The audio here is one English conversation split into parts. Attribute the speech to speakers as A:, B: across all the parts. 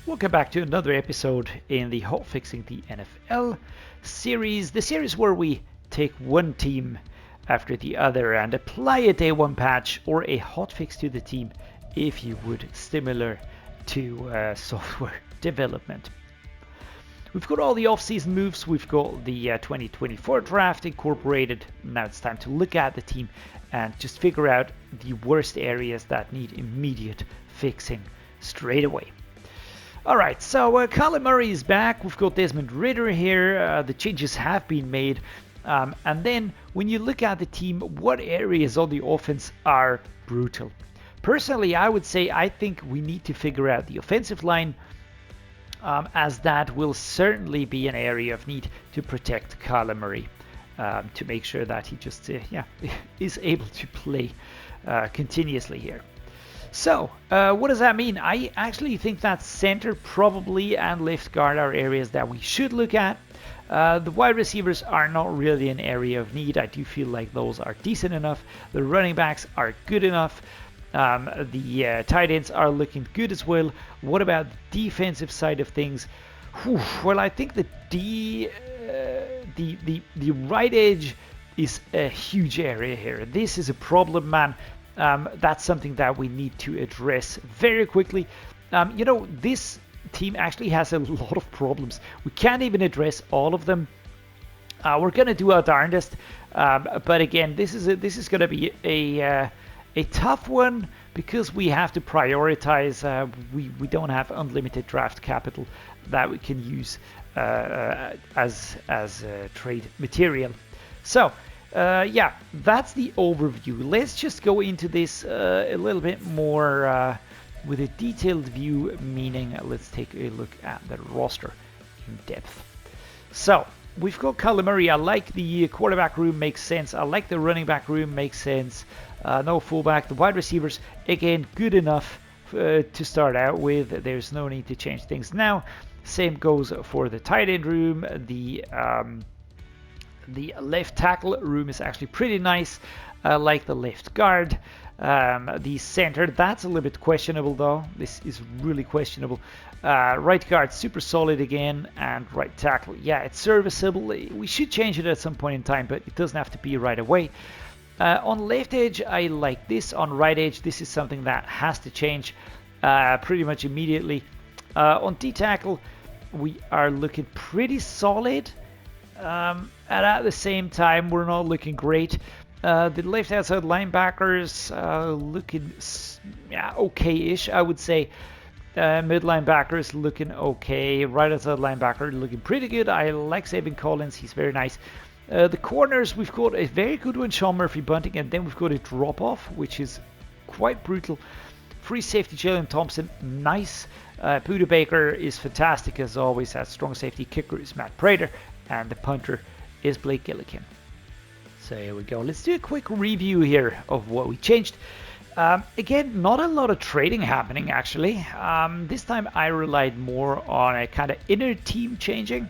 A: Welcome back to another episode in the Hotfixing the NFL series. The series where we take one team after the other and apply a day one patch or a hotfix to the team, if you would, similar to software development. We've got all the off-season moves. We've got the 2024 draft incorporated. Now it's time to look at the team and just figure out the worst areas that need immediate fixing straight away. All right, so Kyler Murray is back. We've got Desmond Ridder here. The changes have been made. And then when you look at the team, what areas on the offense are brutal? Personally, I would say I think we need to figure out the offensive line, as that will certainly be an area of need to protect Kyler Murray, to make sure that he just is able to play continuously here. So, what does that mean? I actually think that center probably and left guard are areas that we should look at. The wide receivers are not really an area of need. I do feel like those are decent enough. The running backs are good enough. The tight ends are looking good as well. What about the defensive side of things? Whew, well, I think the right edge is a huge area here. This is a problem, man. That's something that we need to address very quickly. This team actually has a lot of problems. We can't even address all of them. We're gonna do our darndest, but again, this is gonna be a tough one because we have to prioritize. We don't have unlimited draft capital that we can use as trade material. So. That's the overview. Let's just go into this a little bit more with a detailed view, meaning let's take a look at the roster in depth. So, we've got Kyler Murray. I like the quarterback room, makes sense. I like the running back room, makes sense. No fullback. The wide receivers, again, good enough to start out with. There's no need to change things now. Same goes for the tight end room. The left tackle room is actually pretty nice. I like the left guard. The center, that's a little bit questionable though. This is really questionable. Right guard, super solid again. And right tackle, yeah, it's serviceable. We should change it at some point in time, but it doesn't have to be right away. On left edge, I like this. On right edge, this is something that has to change pretty much immediately. On D tackle, we are looking pretty solid. And at the same time, we're not looking great. The left outside linebackers looking okay-ish, I would say. Mid linebackers looking okay. Right outside linebacker looking pretty good. I like Savin Collins. He's very nice. The corners, we've got a very good one, Sean Murphy-Bunting, and then we've got a drop-off, which is quite brutal. Free safety, Jalen Thompson, nice. Buda Baker is fantastic as always. That strong safety. Kicker is Matt Prater. And the punter is Blake Gillikin. So here we go. Let's do a quick review here of what we changed. Again, not a lot of trading happening actually. This time I relied more on a kind of inner team changing.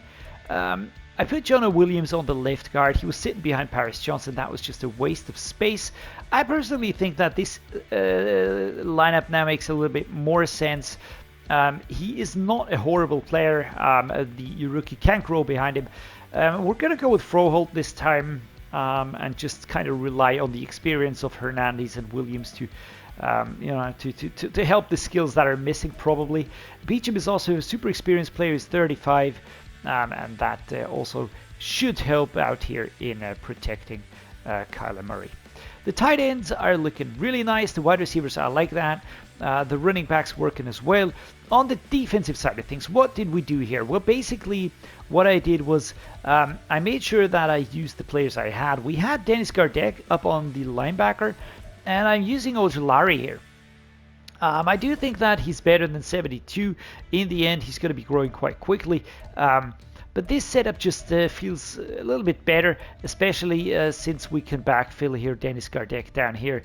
A: I put Jonah Williams on the left guard. He was sitting behind Paris Johnson. That was just a waste of space. I personally think that this lineup now makes a little bit more sense. He is not a horrible player. The rookie can grow behind him. We're going to go with Froholt this time and just kind of rely on the experience of Hernandez and Williams to help the skills that are missing probably. Beecham is also a super experienced player. He's 35, and that also should help out here in protecting Kyler Murray. The tight ends are looking really nice. The wide receivers, I like that. The running backs working as well. On the defensive side of things, what did we do here? Well, basically, what I did was I made sure that I used the players I had. We had Dennis Gardeck up on the linebacker, and I'm using Ojulari here. I do think that he's better than 72. In the end, he's going to be growing quite quickly. But this setup just feels a little bit better, especially since we can backfill here Dennis Gardeck down here.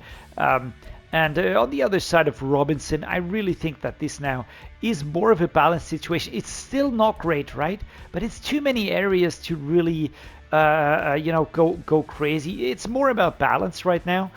A: And on the other side of Robinson, I really think that this now is more of a balanced situation. It's still not great, right? But it's too many areas to really, go crazy. It's more about balance right now.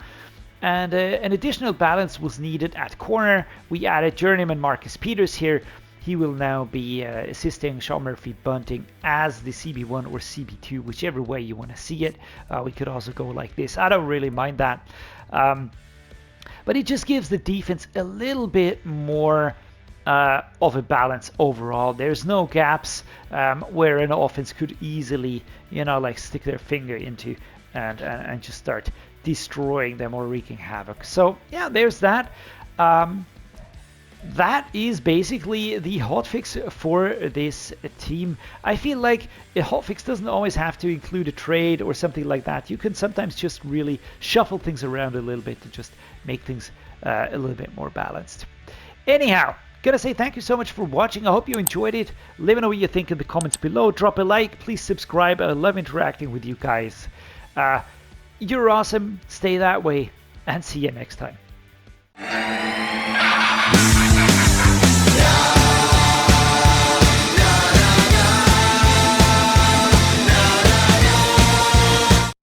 A: And an additional balance was needed at corner. We added journeyman Marcus Peters here. he will now be assisting Sean Murphy Bunting as the CB1 or CB2, whichever way you want to see it. We could also go like this. I don't really mind that. But it just gives the defense a little bit more of a balance overall. There's no gaps where an offense could easily, like stick their finger into and just start destroying them or wreaking havoc. So yeah, there's that. That is basically the hotfix for this team. I feel like a hotfix doesn't always have to include a trade or something like that. You can sometimes just really shuffle things around a little bit to just make things a little bit more balanced. Anyhow, gotta say thank you so much for watching. I hope you enjoyed it. Let me know what you think in the comments below. Drop a like, please subscribe. I love interacting with you guys. You're awesome. Stay that way, and see you next time.